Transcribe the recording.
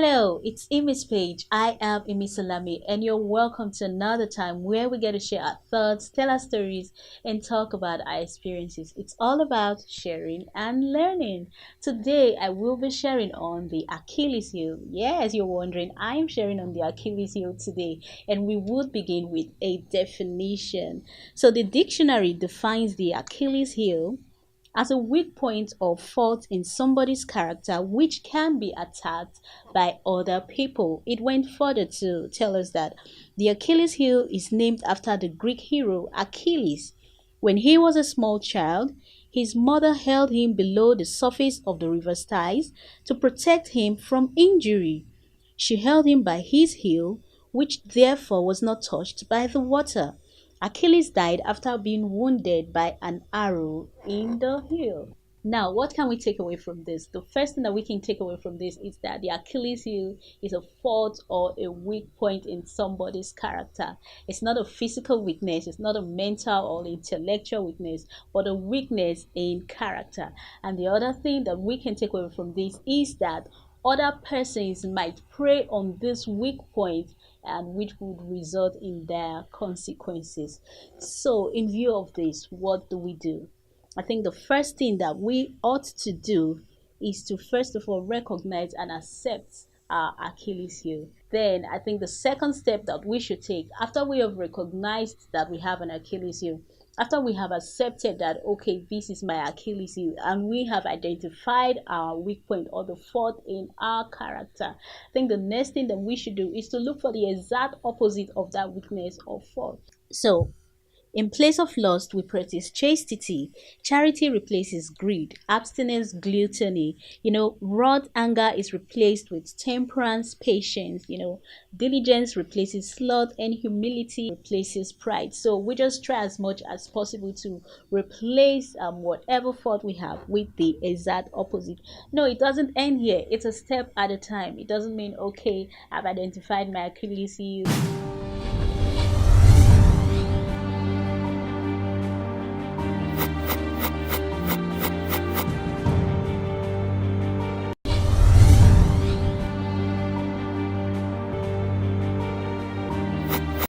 Hello, it's Imizpage. I am Imisalami, and you're welcome to another time where we get to share our thoughts, tell our stories, and talk about our experiences. It's all about sharing and learning. Today, I will be sharing on the Achilles heel. Yes, you're wondering, I am sharing on the Achilles heel today, and we would begin with a definition. So, the dictionary defines the Achilles heel as a weak point or fault in somebody's character which can be attacked by other people. It went further to tell us that the Achilles heel is named after the Greek hero Achilles. When he was a small child, his mother held him below the surface of the river Styx to protect him from injury. She held him by his heel, which therefore was not touched by the water. Achilles died after being wounded by an arrow in the heel. Now, what can we take away from this? The first thing that we can take away from this is that the Achilles heel is a fault or a weak point in somebody's character. It's not a physical weakness, it's not a mental or intellectual weakness, but a weakness in character. And the other thing that we can take away from this is that other persons might prey on this weak point and which would result in their consequences. So, in view of this, what do we do? I think the first thing that we ought to do is to first of all recognize and accept our Achilles heel. Then I think the second step that we should take after we have recognized that we have an Achilles heel, after we have accepted that okay, this is my Achilles heel, and we have identified our weak point or the fault in our character, I think the next thing that we should do is to look for the exact opposite of that weakness or fault. So in place of lust, we practice chastity. Charity replaces greed. Abstinence, gluttony. Wrath, anger is replaced with temperance, patience. Diligence replaces sloth, and humility replaces pride. So we just try as much as possible to replace whatever fault we have with the exact opposite. No, it doesn't end here. It's a step at a time. It doesn't mean, okay, I've identified my Achilles heel.